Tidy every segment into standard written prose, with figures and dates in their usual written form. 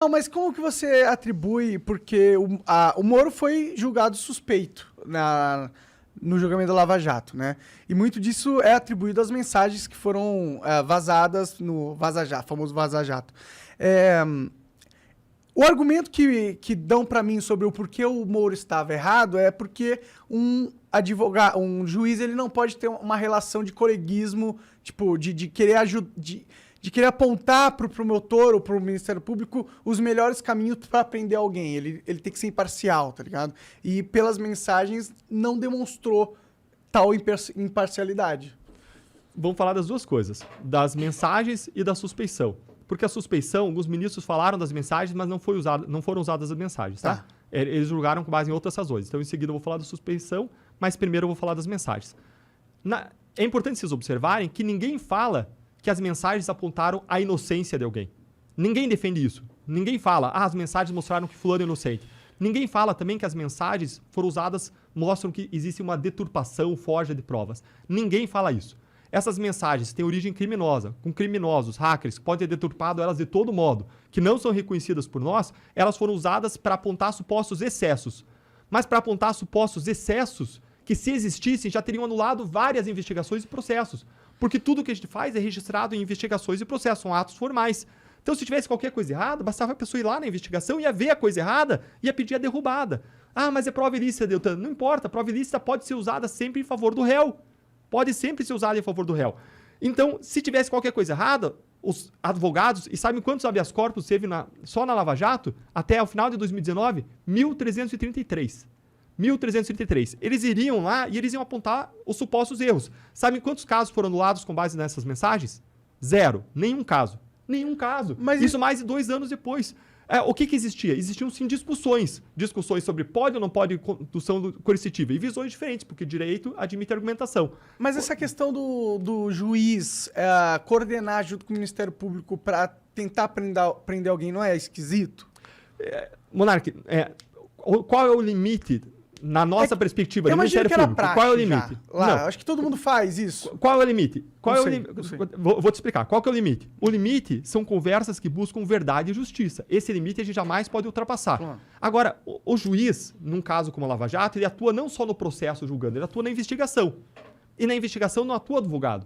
Não, mas como que você atribui, porque o Moro foi julgado suspeito no julgamento da Lava Jato, né? E muito disso é atribuído às mensagens que foram vazadas no Vaza Jato, famoso Vaza Jato. É, o argumento que dão pra mim sobre o porquê o Moro estava errado é porque um juiz, ele não pode ter uma relação de coleguismo, tipo, de querer ajudar, de querer apontar pro promotor ou pro Ministério Público os melhores caminhos para prender alguém. Ele tem que ser imparcial, tá ligado? E pelas mensagens não demonstrou tal imparcialidade. Vamos falar das duas coisas, das mensagens e da suspeição. Porque a suspeição, alguns ministros falaram das mensagens, mas não foram usadas as mensagens, tá? Eles julgaram com base em outras razões. Então, em seguida, eu vou falar da suspeição, mas primeiro eu vou falar das mensagens. É importante vocês observarem que ninguém fala que as mensagens apontaram a inocência de alguém. Ninguém defende isso. Ninguém fala, as mensagens mostraram que fulano é inocente. Ninguém fala também que as mensagens foram usadas, mostram que existe uma deturpação, forja de provas. Ninguém fala isso. Essas mensagens têm origem criminosa, com criminosos, hackers, que podem ter deturpado elas de todo modo, que não são reconhecidas por nós, elas foram usadas para apontar supostos excessos. Mas para apontar supostos excessos, que se existissem, já teriam anulado várias investigações e processos. Porque tudo que a gente faz é registrado em investigações e processos, são atos formais. Então, se tivesse qualquer coisa errada, bastava a pessoa ir lá na investigação, ia ver a coisa errada, ia pedir a derrubada. Mas é prova ilícita, Deltan. Não importa, a prova ilícita pode ser usada sempre em favor do réu. Pode sempre ser usada em favor do réu. Então, se tivesse qualquer coisa errada, os advogados, e sabem quantos habeas corpus teve só na Lava Jato? Até o final de 2019? 1.333. 1.333. Eles iriam lá e eles iam apontar os supostos erros. Sabem quantos casos foram anulados com base nessas mensagens? 0. Nenhum caso. Nenhum caso. Mas isso mais de 2 anos depois. O que existia? Existiam sim discussões. Discussões sobre pode ou não pode condução coercitiva. E visões diferentes, porque direito admite argumentação. Mas essa questão do juiz coordenar junto com o Ministério Público para tentar prender alguém não é esquisito? Monark, qual é o limite, na nossa perspectiva, do Ministério Público? Qual é o limite? Acho que todo mundo faz isso. Qual é o limite? Vou te explicar. Qual que é o limite? O limite são conversas que buscam verdade e justiça. Esse limite a gente jamais pode ultrapassar. Agora, o juiz, num caso como a Lava Jato, ele atua não só no processo julgando, ele atua na investigação. E na investigação não atua advogado.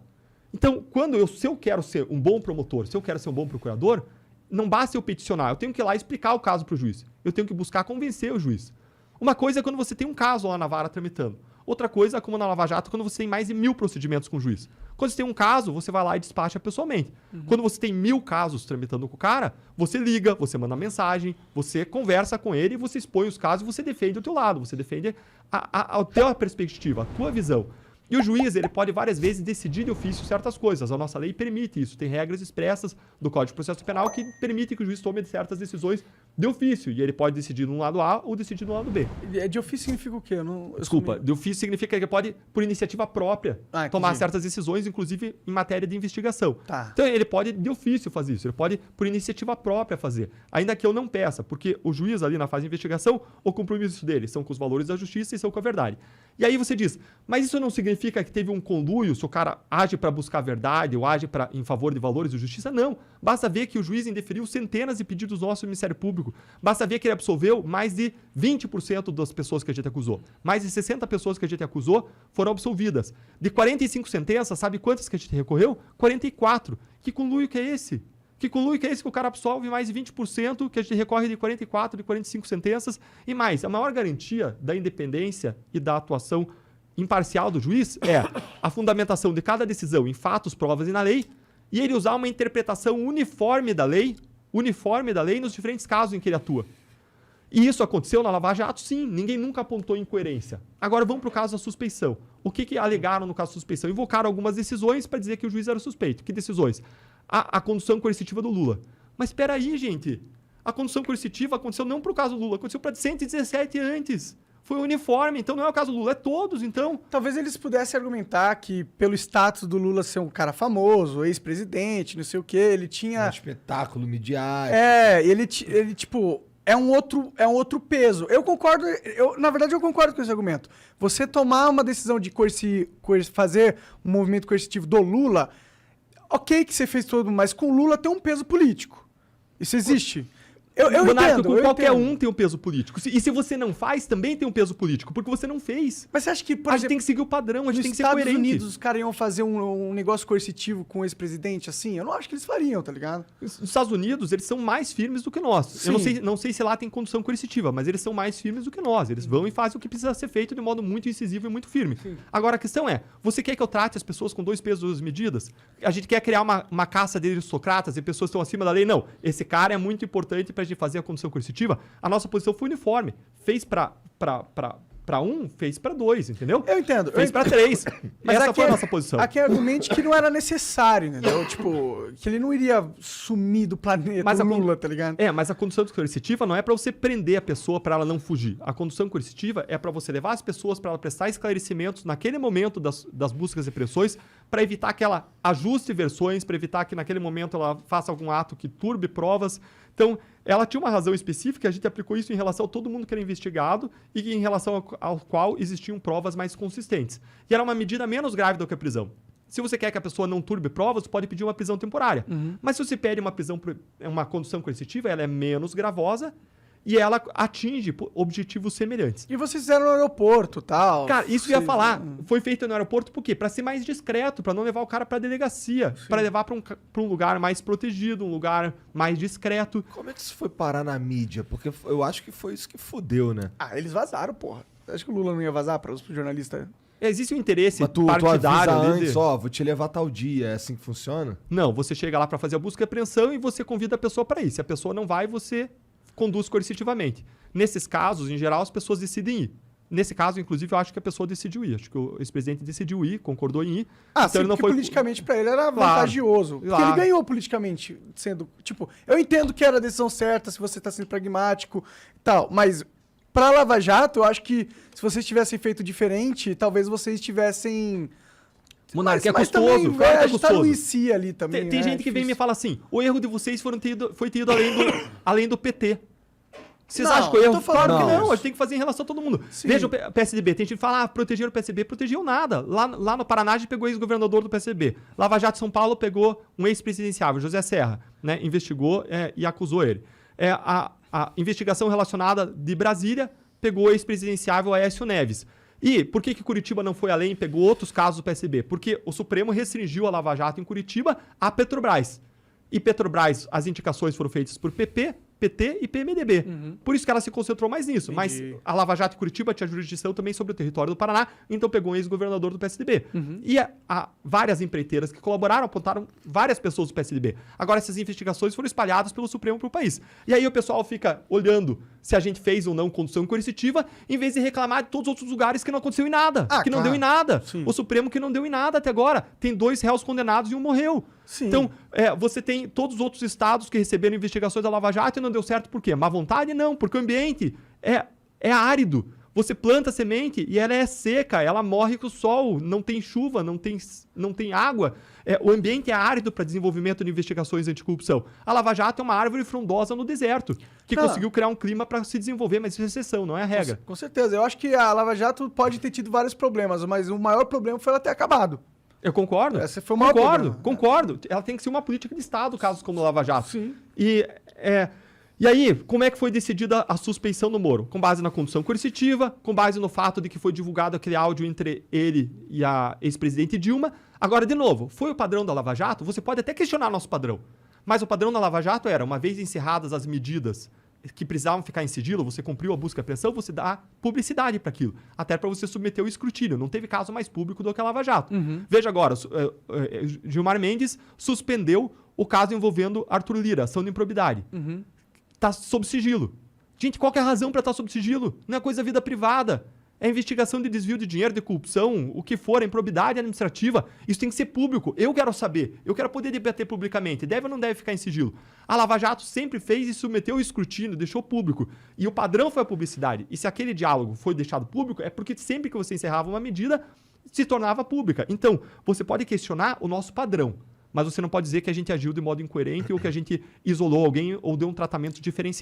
Então, se eu quero ser um bom promotor, se eu quero ser um bom procurador, não basta eu peticionar, eu tenho que ir lá explicar o caso para o juiz. Eu tenho que buscar convencer o juiz. Uma coisa é quando você tem um caso lá na vara tramitando. Outra coisa é, como na Lava Jato, quando você tem mais de 1.000 procedimentos com o juiz. Quando você tem um caso, você vai lá e despacha pessoalmente. Quando você tem 1.000 casos tramitando com o cara, você liga, você manda mensagem, você conversa com ele, você expõe os casos e você defende o teu lado. Você defende a tua perspectiva, a tua visão. E o juiz, ele pode várias vezes decidir de ofício certas coisas. A nossa lei permite isso. Tem regras expressas do Código de Processo Penal que permitem que o juiz tome certas decisões de ofício. E ele pode decidir no lado A ou decidir no lado B. De ofício significa o quê? Desculpa, de ofício significa que ele pode, por iniciativa própria, tomar certas decisões, inclusive em matéria de investigação. Então, ele pode, de ofício, fazer isso. Ele pode, por iniciativa própria, fazer. Ainda que eu não peça, porque o juiz ali na fase de investigação, o compromisso dele são com os valores da justiça e são com a verdade. E aí você diz, mas isso não significa que teve um conluio, se o cara age para buscar a verdade ou age em favor de valores de justiça? Não. Basta ver que o juiz indeferiu centenas de pedidos nossos do Ministério Público. Basta ver que ele absolveu mais de 20% das pessoas que a gente acusou. Mais de 60 pessoas que a gente acusou foram absolvidas. De 45 sentenças, sabe quantas que a gente recorreu? 44. Que conluio que é esse? Que conluio que é esse que o cara absolve mais de 20%, que a gente recorre de 44, de 45 sentenças? E mais, a maior garantia da independência e da atuação imparcial do juiz é a fundamentação de cada decisão em fatos, provas e na lei, e ele usar uma interpretação uniforme da lei nos diferentes casos em que ele atua. E isso aconteceu na Lava Jato? Sim, ninguém nunca apontou incoerência. Agora vamos para o caso da suspeição. O que alegaram no caso da suspeição? Invocaram algumas decisões para dizer que o juiz era suspeito. Que decisões? A condução coercitiva do Lula. Mas espera aí, gente. A condução coercitiva aconteceu não para o caso do Lula, aconteceu para 117 antes. Foi uniforme, então não é o caso do Lula, é todos, então. Talvez eles pudessem argumentar que pelo status do Lula ser um cara famoso, ex-presidente, não sei o quê, ele tinha... Um espetáculo midiático. Ele tipo... É um outro peso. Na verdade, eu concordo com esse argumento. Você tomar uma decisão de fazer um movimento coercitivo do Lula, ok que você fez tudo, mas com o Lula tem um peso político. Isso existe. Eu Monárquico, entendo, qualquer entendo. um tem um peso político. E se você não faz, também tem um peso político, porque você não fez. Mas você acha que, por A gente exemplo, tem que seguir o padrão, a gente nos tem que ser Estados coerente. Unidos os caras iam fazer um negócio coercitivo com o ex-presidente assim? Eu não acho que eles fariam, tá ligado? Os Estados Unidos, eles são mais firmes do que nós. Sim. Eu não sei se lá tem condução coercitiva, mas eles são mais firmes do que nós. Eles vão e fazem o que precisa ser feito de modo muito incisivo e muito firme. Agora, a questão é, você quer que eu trate as pessoas com 2 pesos e 2 medidas? A gente quer criar uma caça de aristocratas e pessoas que estão acima da lei? Não. Esse cara é muito importante pra gente fazer a condução coercitiva. A nossa posição foi uniforme. Fez pra 1, fez pra 2, entendeu? Eu entendo. Fez pra 3. Mas Essa aqui foi a é- nossa posição. Aqui é argumente que não era necessário, entendeu? Tipo, que ele não iria sumir do planeta, Mas o a con- Lula, tá ligado? Mas a condução coercitiva não é pra você prender a pessoa pra ela não fugir. A condução coercitiva é pra você levar as pessoas pra ela prestar esclarecimentos naquele momento das buscas e pressões, pra evitar que ela ajuste versões, pra evitar que naquele momento ela faça algum ato que turbe provas. Então, ela tinha uma razão específica, a gente aplicou isso em relação a todo mundo que era investigado e em relação ao qual existiam provas mais consistentes. E era uma medida menos grave do que a prisão. Se você quer que a pessoa não turbe provas, você pode pedir uma prisão temporária. Mas se você pede uma condução coercitiva, ela é menos gravosa e ela atinge objetivos semelhantes. E vocês fizeram no aeroporto e tal. Cara, isso eu ia Vocês- falar. Foi feito no aeroporto por quê? Pra ser mais discreto, pra não levar o cara pra delegacia, pra levar pra um lugar mais protegido, um lugar mais discreto. Como é que isso foi parar na mídia? Porque eu acho que foi isso que fudeu, né? Ah, eles vazaram, porra. Acho que o Lula não ia vazar para os jornalistas. Existe um interesse Mas tu partidário avisa ali de- antes, ó, vou te levar tal dia, é assim que funciona? Não, você chega lá pra fazer a busca e apreensão e você convida a pessoa pra ir. Se a pessoa não vai, você conduz coercitivamente. Nesses casos, em geral, as pessoas decidem ir. Nesse caso, inclusive, eu acho que a pessoa decidiu ir. Acho que o ex-presidente decidiu ir, concordou em ir. Ah, Então sim, ele não porque foi politicamente pra ele era Claro, vantajoso. Porque claro. ele ganhou politicamente, sendo... Tipo, eu entendo que era a decisão certa, se você tá sendo pragmático e tal, mas pra Lava Jato, eu acho que se vocês tivessem feito diferente, talvez vocês tivessem... Monarca, é mas custoso, também, claro que é a gente tá no custoso. IC ali também, Tem né? gente que vem e me Difícil. fala assim, o erro de vocês foi ter ido além do PT. Vocês Não, acham que o eu erro? tô falando Claro que que não, não. a gente tem que fazer em relação a todo mundo. Sim. Veja o PSDB, tem gente que fala, protegeram o PSDB, protegeu nada. Lá no Paraná a gente pegou o ex-governador do PSDB. Lava Jato São Paulo pegou um ex-presidenciável, José Serra, né? Investigou e acusou ele. A investigação relacionada de Brasília pegou o ex-presidenciável Aécio Neves. E por que Curitiba não foi além e pegou outros casos do PSDB? Porque o Supremo restringiu a Lava Jato em Curitiba à Petrobras. E Petrobras, as indicações foram feitas por PP, PT e PMDB. Por isso que ela se concentrou mais nisso. Mas a Lava Jato em Curitiba tinha jurisdição também sobre o território do Paraná, então pegou um ex-governador do PSDB. E há várias empreiteiras que colaboraram, apontaram várias pessoas do PSDB. Agora, essas investigações foram espalhadas pelo Supremo para o país. E aí o pessoal fica olhando se a gente fez ou não condução coercitiva, em vez de reclamar de todos os outros lugares que não aconteceu em nada. Ah, que não claro. deu em nada. Sim. O Supremo que não deu em nada até agora. Tem 2 réus condenados e um morreu. Sim. Então, você tem todos os outros estados que receberam investigações da Lava Jato e não deu certo por quê? Má vontade? Não, porque o ambiente é árido. Você planta a semente e ela é seca, ela morre com o sol, não tem chuva, não tem água. O ambiente é árido para desenvolvimento de investigações anticorrupção. A Lava Jato é uma árvore frondosa no deserto, que Não. conseguiu criar um clima para se desenvolver, mas isso é exceção, não é a regra. Com certeza. Eu acho que a Lava Jato pode ter tido vários problemas, mas o maior problema foi ela ter acabado. Eu concordo. Esse foi o maior problema. Concordo. Ela tem que ser uma política de Estado, casos como o Lava Jato. Sim. E aí, como é que foi decidida a suspeição do Moro? Com base na condução coercitiva, com base no fato de que foi divulgado aquele áudio entre ele e a ex-presidente Dilma. Agora, de novo, foi o padrão da Lava Jato? Você pode até questionar nosso padrão. Mas o padrão da Lava Jato era, uma vez encerradas as medidas que precisavam ficar em sigilo, você cumpriu a busca e apreensão, você dá publicidade para aquilo. Até para você submeter o escrutínio. Não teve caso mais público do que a Lava Jato. Veja agora, Gilmar Mendes suspendeu o caso envolvendo Arthur Lira, ação de improbidade. Tá sob sigilo. Gente, qual que é a razão para estar sob sigilo? Não é coisa da vida privada. É investigação de desvio de dinheiro, de corrupção, o que for, é improbidade administrativa. Isso tem que ser público. Eu quero saber. Eu quero poder debater publicamente. Deve ou não deve ficar em sigilo? A Lava Jato sempre fez e submeteu o escrutínio, deixou público. E o padrão foi a publicidade. E se aquele diálogo foi deixado público, é porque sempre que você encerrava uma medida, se tornava pública. Então, você pode questionar o nosso padrão. Mas você não pode dizer que a gente agiu de modo incoerente ou que a gente isolou alguém ou deu um tratamento diferenciado.